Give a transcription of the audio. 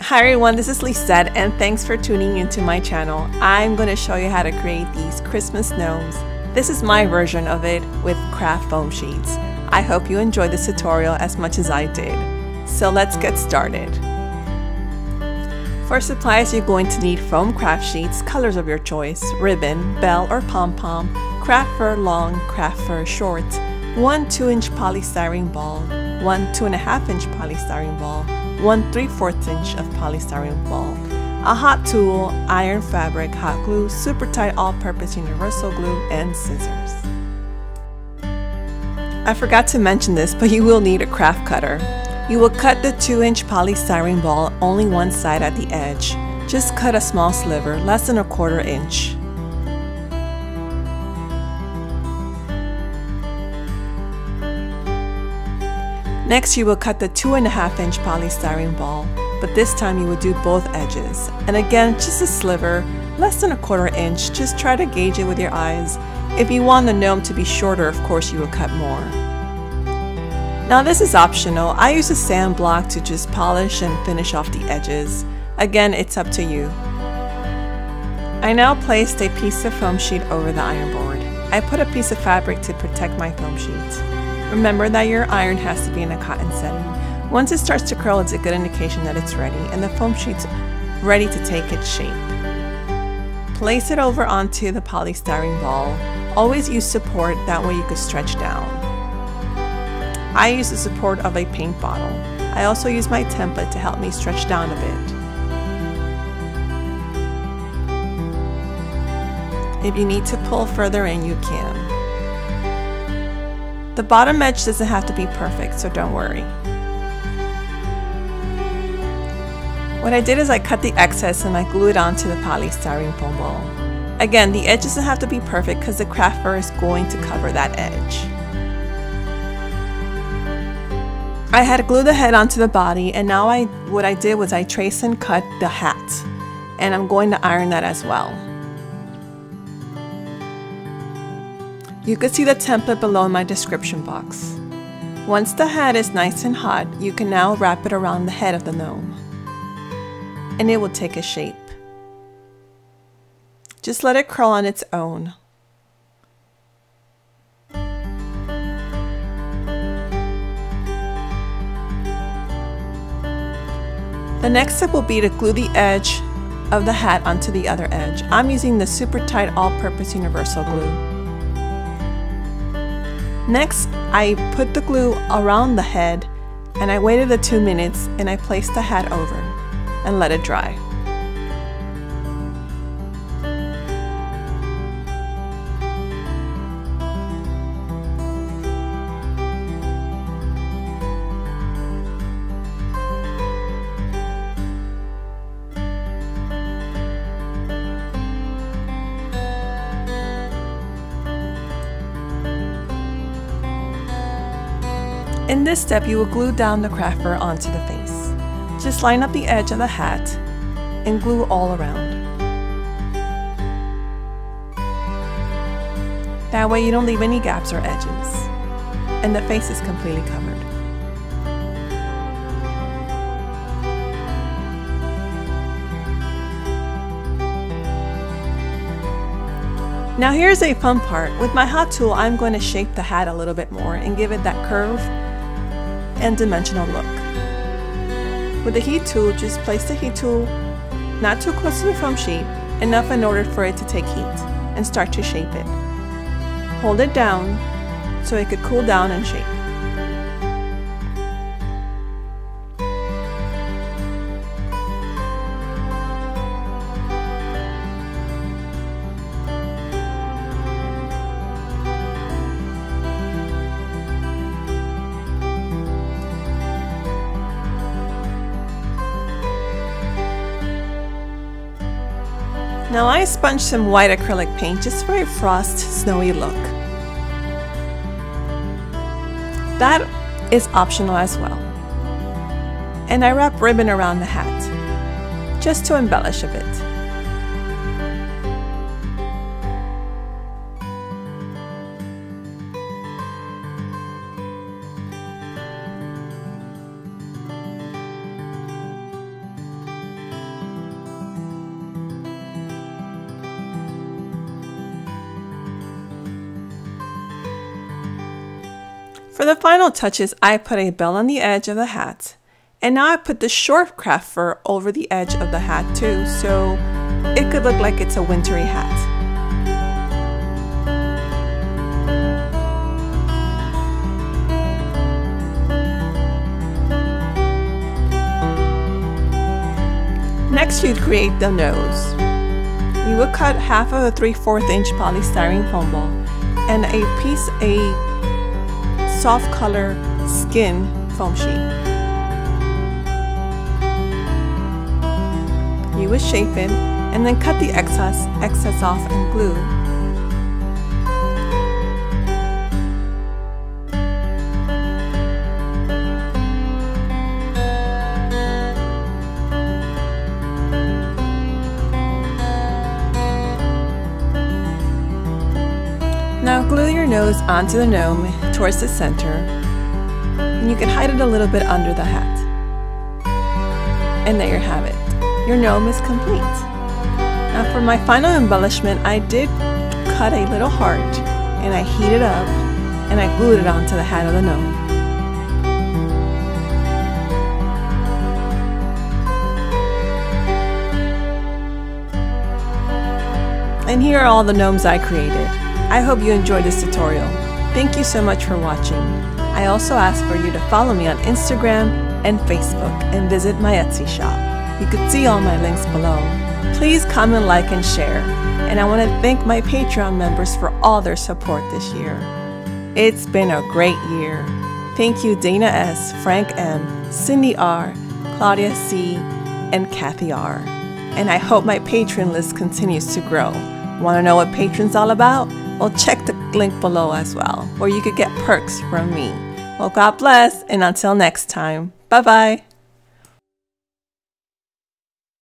Hi everyone, this is Lisette and thanks for tuning into my channel. I'm going to show you how to create these Christmas gnomes. This is my version of it with craft foam sheets. I hope you enjoyed this tutorial as much as I did. So let's get started. For supplies, you're going to need foam craft sheets, colors of your choice, ribbon, bell or pom-pom, craft fur long, craft fur short, 1 2-inch polystyrene ball, 1 2.5-inch polystyrene ball, 1 3/4 inch of polystyrene ball, a hot tool, iron fabric, hot glue, super tight all-purpose universal glue, and scissors. I forgot to mention this, but you will need a craft cutter. You will cut the 2-inch polystyrene ball only one side at the edge. Just cut a small sliver, less than 1/4 inch. Next, you will cut the 2.5-inch polystyrene ball, but this time you will do both edges. And again, just a sliver, less than 1/4 inch. Just try to gauge it with your eyes. If you want the gnome to be shorter, of course you will cut more. Now this is optional. I use a sand block to just polish and finish off the edges. Again, it's up to you. I now placed a piece of foam sheet over the iron board. I put a piece of fabric to protect my foam sheet. Remember that your iron has to be in a cotton setting. Once it starts to curl, it's a good indication that it's ready and the foam sheet's ready to take its shape. Place it over onto the polystyrene ball. Always use support, that way you could stretch down. I use the support of a paint bottle. I also use my template to help me stretch down a bit. If you need to pull further in, you can. The bottom edge doesn't have to be perfect, so don't worry. What I did is I cut the excess and I glued it onto the polystyrene foam ball. Again, the edge doesn't have to be perfect because the craft fur is going to cover that edge. I had glued the head onto the body, and now what I did was I traced and cut the hat, and I'm going to iron that as well. You can see the template below in my description box. Once the hat is nice and hot, you can now wrap it around the head of the gnome, and it will take a shape. Just let it curl on its own. The next step will be to glue the edge of the hat onto the other edge. I'm using the super tight all-purpose universal glue. Next, I put the glue around the head and I waited the 2 minutes and I placed the hat over and let it dry. In this step, you will glue down the craft fur onto the face. Just line up the edge of the hat and glue all around. That way you don't leave any gaps or edges, and the face is completely covered. Now here's a fun part. With my hot tool, I'm going to shape the hat a little bit more and give it that curve and dimensional look. With the heat tool, just place the heat tool not too close to the foam sheet, enough in order for it to take heat, and start to shape it. Hold it down so it could cool down and shape. Now I sponged some white acrylic paint just for a frost snowy look. That is optional as well. And I wrap ribbon around the hat, just to embellish a bit. For the final touches, I put a bell on the edge of the hat. And now I put the short craft fur over the edge of the hat too, so it could look like it's a wintry hat. Next, you'd create the nose. You would cut half of a 3/4 inch polystyrene foam ball and a soft color skin foam sheet. You would shape it and then cut the excess off and glue. Now glue your nose onto the gnome towards the center, and you can hide it a little bit under the hat. And there you have it. Your gnome is complete. Now for my final embellishment, I did cut a little heart and I heated up and I glued it onto the hat of the gnome. And here are all the gnomes I created. I hope you enjoyed this tutorial. Thank you so much for watching. I also ask for you to follow me on Instagram and Facebook and visit my Etsy shop. You can see all my links below. Please comment, like, and share. And I want to thank my Patreon members for all their support this year. It's been a great year. Thank you Dana S., Frank M., Cindy R., Claudia C., and Kathy R. And I hope my Patreon list continues to grow. Want to know what Patreon's all about? Well, check the link below as well, where you could get perks from me. Well, God bless, and until next time, bye-bye.